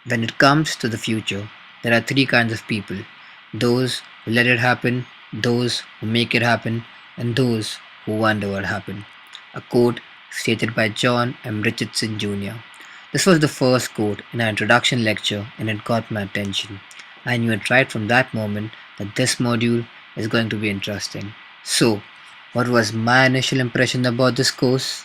When it comes to the future, there are three kinds of people: those who let it happen, those who make it happen, and those who wonder what happened. A quote stated by John M. Richardson Jr. This was the first quote in our introduction lecture and it got my attention. I knew it right from that moment that this module is going to be interesting. So, what was my initial impression about this course?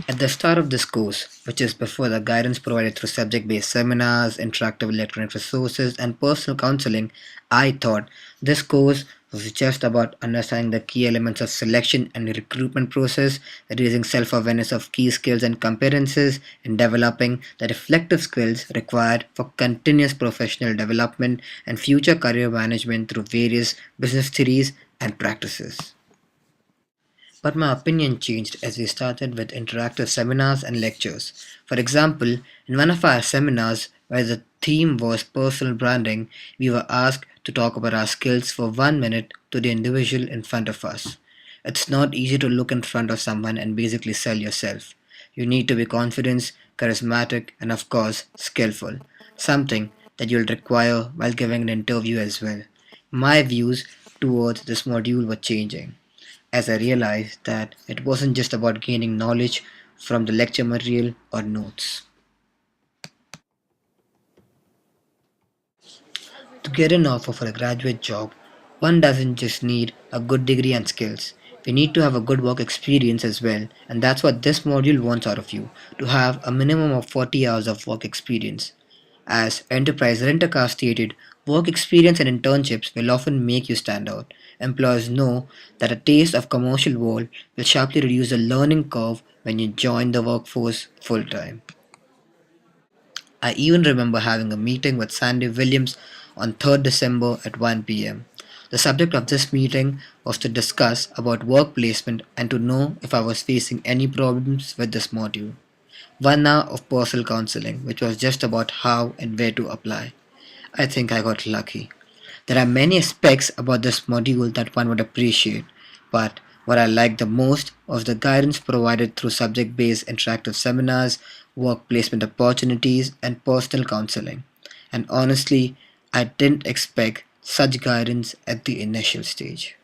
At the start of this course, which is before the guidance provided through subject based seminars, interactive electronic resources, and personal counseling, I thought this course was just about understanding the key elements of selection and recruitment process, raising self awareness of key skills and competences, and developing the reflective skills required for continuous professional development and future career management through various business theories and practices. But my opinion changed as we started with interactive seminars and lectures. For example, in one of our seminars, where the theme was personal branding, we were asked to talk about our skills for 1 minute to the individual in front of us. It's not easy to look in front of someone and basically sell yourself. You need to be confident, charismatic, and of course, skillful. Something that you'll require while giving an interview as well. My views towards this module were changing as I realized that it wasn't just about gaining knowledge from the lecture material or notes. To get an offer for a graduate job, one doesn't just need a good degree and skills. We need to have a good work experience as well, and that's what this module wants out of you to have a minimum of 40 hours of work experience. As Enterprise Rent-A-Car stated, work experience and internships will often make you stand out. Employers know that a taste of commercial world will sharply reduce the learning curve when you join the workforce full time. I even remember having a meeting with Sandy Williams on 3rd December at 1 p.m. The subject of this meeting was to discuss about work placement and to know if I was facing any problems with this module. 1 hour of personal counseling, which was just about how and where to apply. I think I got lucky. There are many aspects about this module that one would appreciate, but what I liked the most was the guidance provided through subject based interactive seminars, work placement opportunities, and personal counseling. And honestly, I didn't expect such guidance at the initial stage.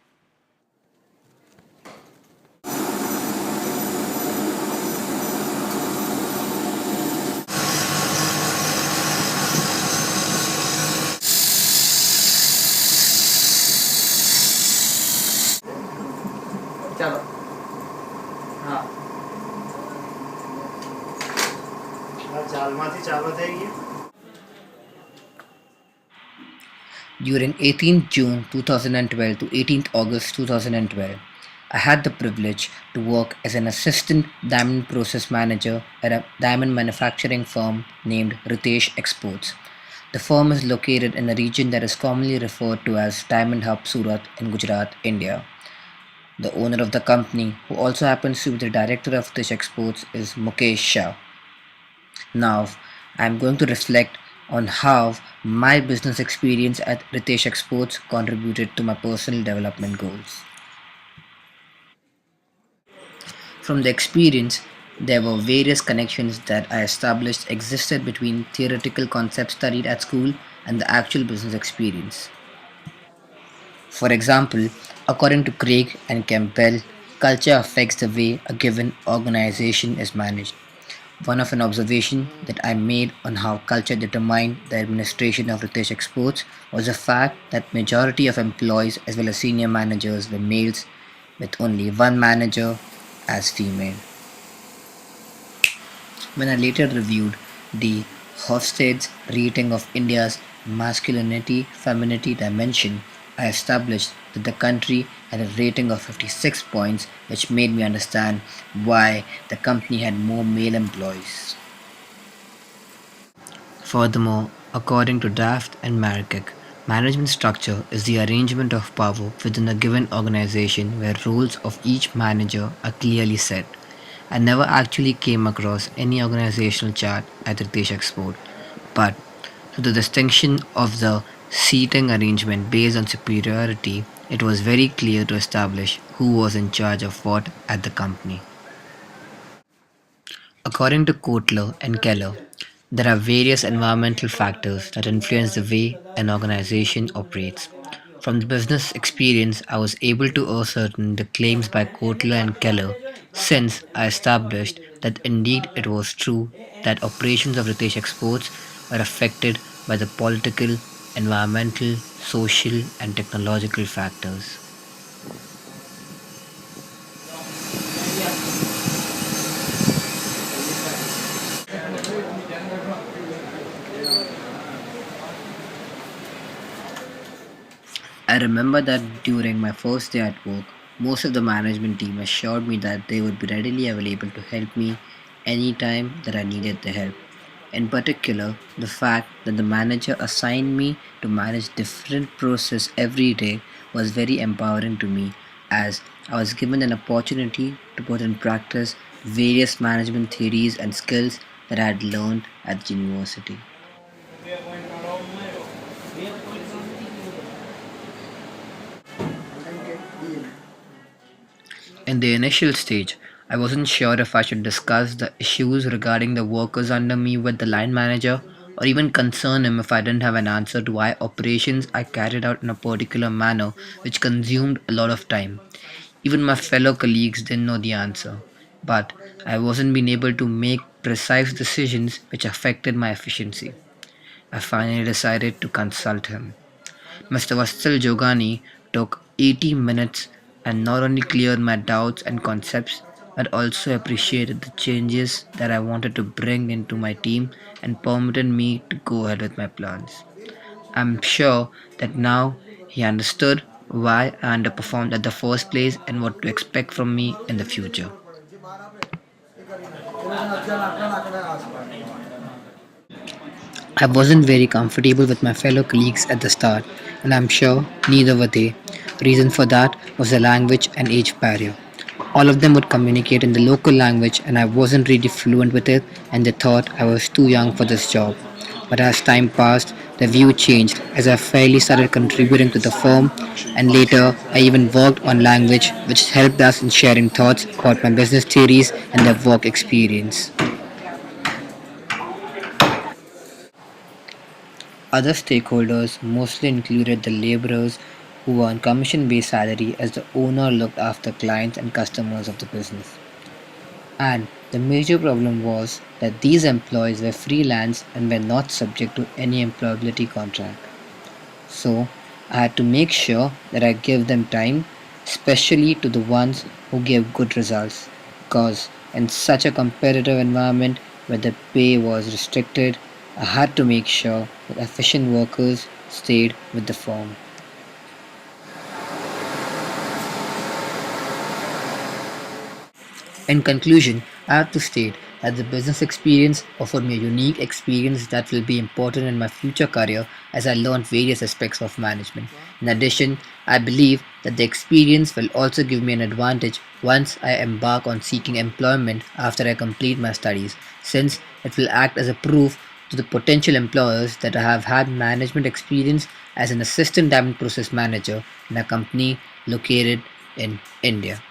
चलो हाँ ચાલમાંથી ચાલુ થઈ ગઈ. During 18th June 2012 to 18th August 2012, I had the privilege to work as an assistant diamond process manager at a diamond manufacturing firm named Ritesh Exports. The firm is located in a region that is commonly referred to as Diamond Hub Surat in Gujarat, India. The owner of the company, who also happens to be the director of Ritesh Exports, is Mukesh Shah. Now, I'm going to reflect on how my business experience at Ritesh Exports contributed to my personal development goals. From the experience, there were various connections that I established existed between theoretical concepts studied at school and the actual business experience. For example, according to Craig and Campbell, culture affects the way a given organization is managed. One of an observation that I made on how culture determined the administration of Ritesh Exports was the fact that majority of employees as well as senior managers were males with only one manager as female. When I later reviewed the Hofstede's rating of India's masculinity femininity dimension, I established that the country had a rating of 56 points, which made me understand why the company had more male employees. Furthermore, according to Daft and Markic, management structure is the arrangement of power within a given organization where roles of each manager are clearly set. I never actually came across any organizational chart at Ritesh Export, but to the distinction of the seating arrangement based on superiority, it was very clear to establish who was in charge of what at the company. According to Kotler and Keller, there are various environmental factors that influence the way an organization operates. From the business experience, I was able to ascertain the claims by Kotler and Keller since I established that indeed it was true that operations of Ritesh Exports were affected by the political, environmental, social, and technological factors. I remember that during my first day at work, most of the management team assured me that they would be readily available to help me anytime that I needed the help. In particular, the fact that the manager assigned me to manage different process every day was very empowering to me as I was given an opportunity to put in practice various management theories and skills that I had learned at the university. In the initial stage, I wasn't sure if I should discuss the issues regarding the workers under me with the line manager or even concern him if I didn't have an answer to why operations I carried out in a particular manner which consumed a lot of time. Even my fellow colleagues didn't know the answer, but I wasn't being able to make precise decisions which affected my efficiency. I finally decided to consult him. Mr. Vatsal Jogani took 80 minutes and not only cleared my doubts and concepts, but also appreciated the changes that I wanted to bring into my team and permitted me to go ahead with my plans. I'm sure that now he understood why I underperformed at the first place and what to expect from me in the future. I wasn't very comfortable with my fellow colleagues at the start, and I'm sure neither were they. Reason for that was the language and age barrier. All of them would communicate in the local language, and I wasn't really fluent with it, and they thought I was too young for this job. But as time passed, the view changed as I fairly started contributing to the firm, and later I even worked on language, which helped us in sharing thoughts about my business theories and their work experience. Other stakeholders mostly included the laborers who were on commission based salary as the owner looked after clients and customers of the business. And the major problem was that these employees were freelance and were not subject to any employability contract. So I had to make sure that I give them time, especially to the ones who gave good results. Because in such a competitive environment where the pay was restricted, I had to make sure that efficient workers stayed with the firm. In conclusion, I have to state that the business experience offered me a unique experience that will be important in my future career as I learned various aspects of management. In addition, I believe that the experience will also give me an advantage once I embark on seeking employment after I complete my studies, since it will act as a proof to the potential employers that I have had management experience as an assistant diamond process manager in a company located in India.